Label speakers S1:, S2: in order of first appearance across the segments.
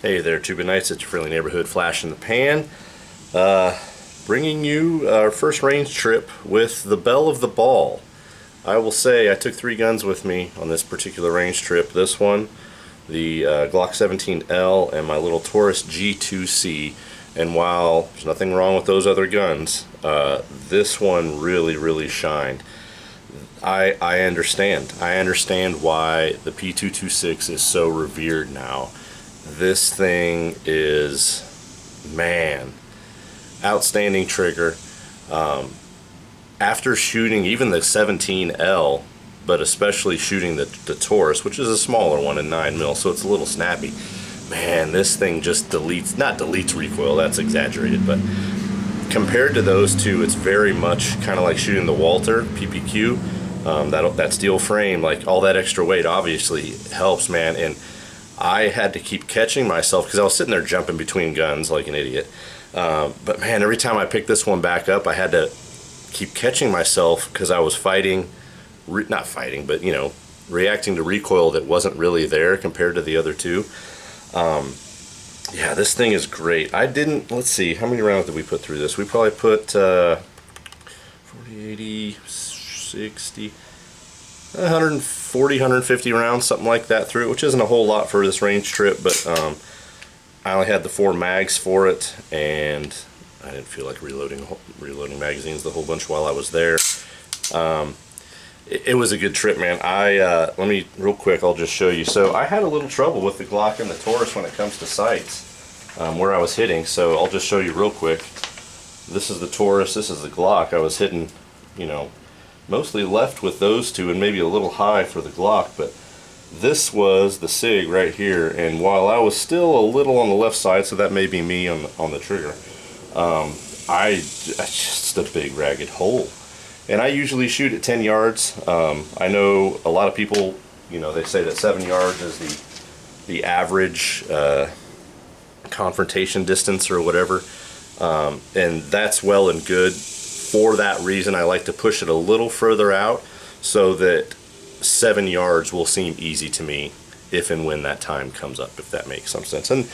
S1: Hey there, Tuba Knights. It's your friendly neighborhood flash in the pan. Bringing you our first range trip with the belle of the ball. I will say I took 3 guns with me on this particular range trip. This one, the Glock 17L, and my little Taurus G2C. And while there's nothing wrong with those other guns, this one really shined. I understand. I understand why the P226 is so revered now. This thing is, man, outstanding trigger. After shooting even the 17L, but especially shooting the Taurus, which is a smaller one in 9mm, so it's a little snappy. Man, this thing just not deletes recoil, that's exaggerated, but compared to those two, it's very much kind of like shooting the Walter PPQ. That steel frame, like all that extra weight obviously helps, man. And I had to keep catching myself because I was sitting there jumping between guns like an idiot. But man, every time I picked this one back up, I had to keep catching myself because I was not fighting, but reacting to recoil that wasn't really there compared to the other two. Yeah, this thing is great. Let's see, how many rounds did we put through this? We probably put 40, 80, 60, 140, 150 rounds, something like that through it, which isn't a whole lot for this range trip, but I only had the 4 mags for it, and I didn't feel like reloading magazines the whole bunch while I was there. It was a good trip, man. Let me, real quick, I'll just show you. So I had a little trouble with the Glock and the Taurus when it comes to sights, where I was hitting, so I'll just show you real quick. This is the Taurus, this is the Glock. I was hitting, mostly left with those two and maybe a little high for the Glock, but this was the SIG right here, and while I was still a little on the left side, so that may be me on the trigger, it's just a big ragged hole. And I usually shoot at 10 yards. I know a lot of people, they say that 7 yards is the average confrontation distance or whatever, and that's well and good. For that reason, I like to push it a little further out so that 7 yards will seem easy to me if and when that time comes up, if that makes some sense. And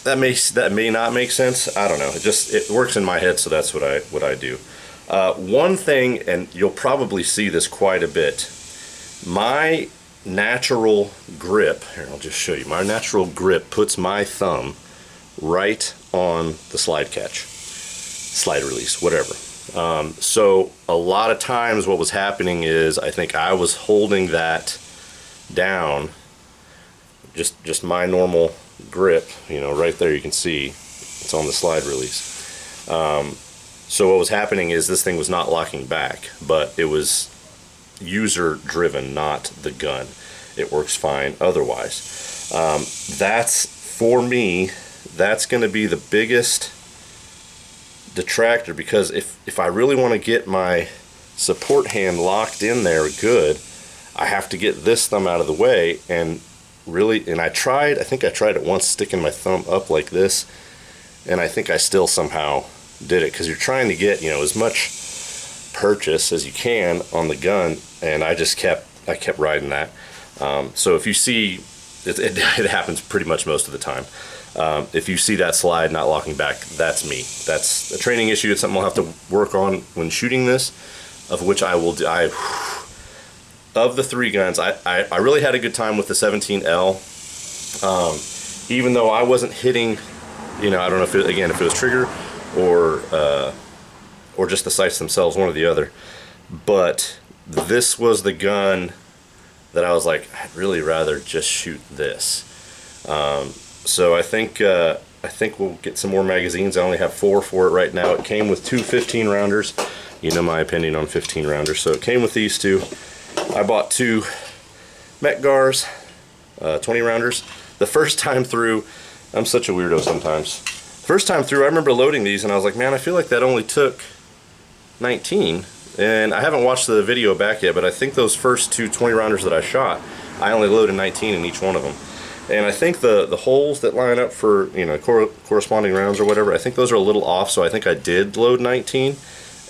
S1: that may not make sense. I don't know. It works in my head, so that's what I do. One thing, and you'll probably see this quite a bit, my natural grip, here I'll just show you, my natural grip puts my thumb right on the slide release, whatever. So a lot of times what was happening is I think I was holding that down, just my normal grip, right there you can see it's on the slide release. So what was happening is this thing was not locking back, but it was user driven, not the gun. It works fine otherwise. For me, that's going to be the biggest detractor, because if I really want to get my support hand locked in there good, I have to get this thumb out of the way, and I think I tried it once, sticking my thumb up like this, and I think I still somehow did it, because you're trying to get as much purchase as you can on the gun, and I kept riding that. So if you see it happens pretty much most of the time. If you see that slide not locking back, that's me. That's a training issue. It's something I'll have to work on when shooting this, of which I will do. Of the 3 guns, I really had a good time with the 17L. Even though I wasn't hitting, I don't know if it was trigger or just the sights themselves, one or the other. But this was the gun that I was like, I'd really rather just shoot this. So I think we'll get some more magazines. I only have 4 for it right now. It came with 2 15-rounders. You know my opinion on 15-rounders. So it came with these 2. I bought 2 Metgars, 20-rounders. The first time through, I'm such a weirdo sometimes. First time through, I remember loading these and I was like, man, I feel like that only took 19. And I haven't watched the video back yet, but I think those first 2 20-rounders that I shot, I only loaded 19 in each one of them. And I think the holes that line up for corresponding rounds or whatever, I think those are a little off, so I think I did load 19.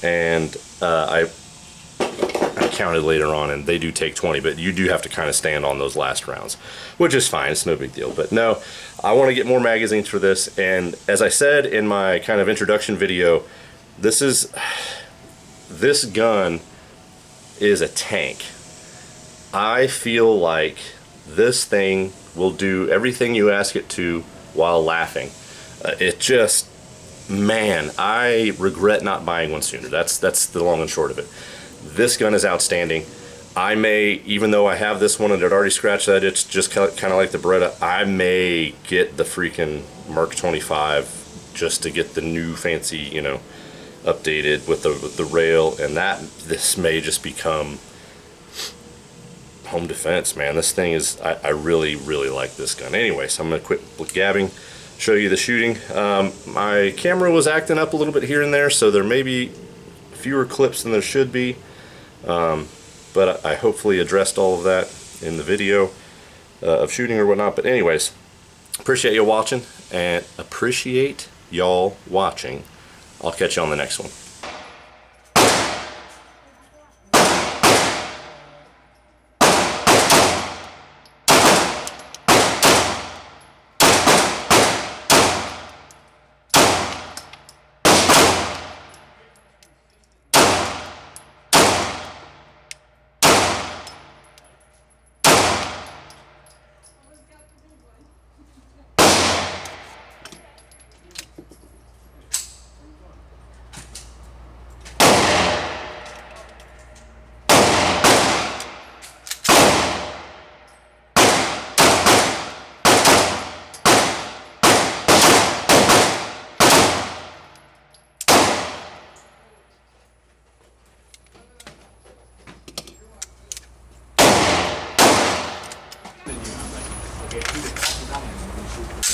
S1: And I I counted later on, and they do take 20, but you do have to kind of stand on those last rounds, which is fine. It's no big deal. But no, I want to get more magazines for this, and as I said in my kind of introduction video, this gun is a tank. I feel like this thing will do everything you ask it to while laughing. It just, man, I regret not buying one sooner. That's the long and short of it. This gun is outstanding. I may, even though I have this one and it already scratched that itch, just kind of like the Beretta, I may get the freaking Mark 25 just to get the new fancy, you know, updated with the rail, and this may just become home defense, man. This thing is, I really like this gun. Anyway, so I'm gonna quit gabbing, show you the shooting. My camera was acting up a little bit here and there, so there may be fewer clips than there should be, but I hopefully addressed all of that in the video of shooting or whatnot. But anyways, appreciate you watching, and appreciate y'all watching. I'll catch you on the next one.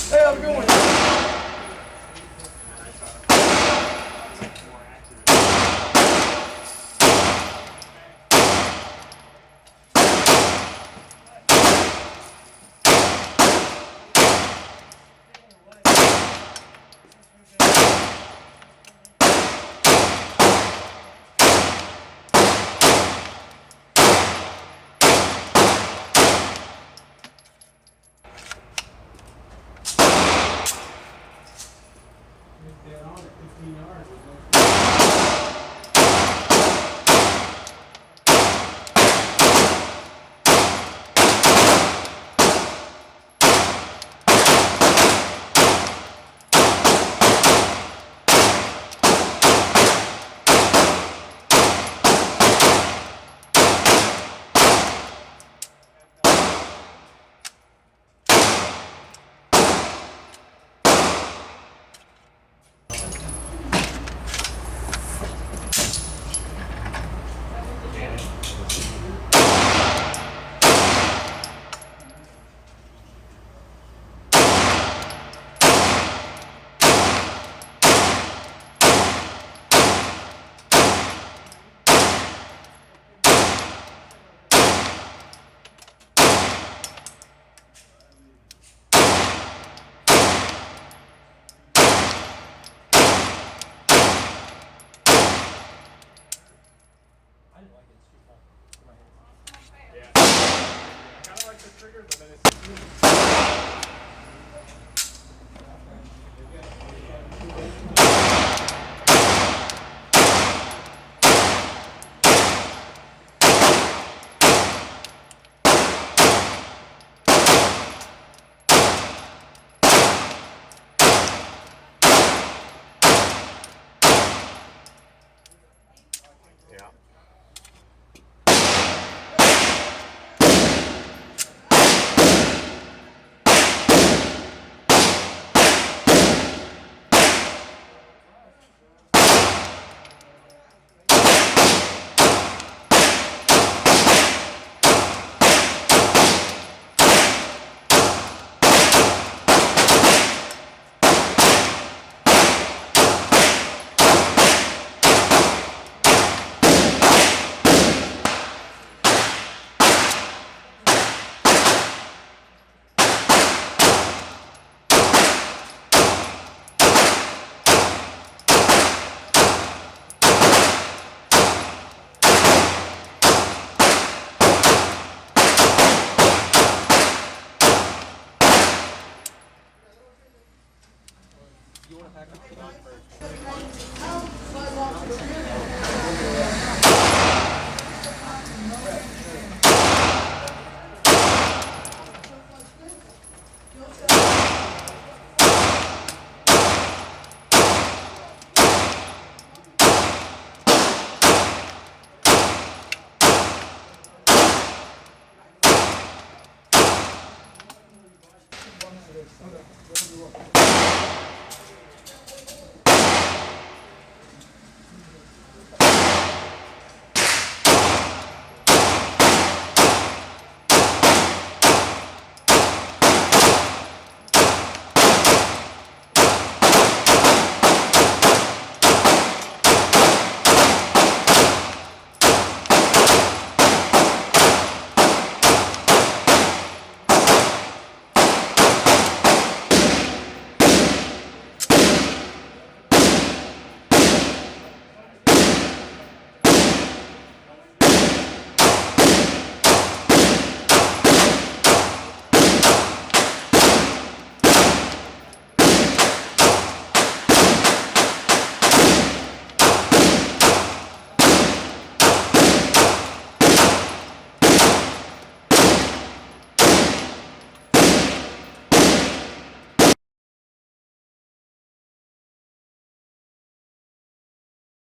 S2: Hey, how's it going?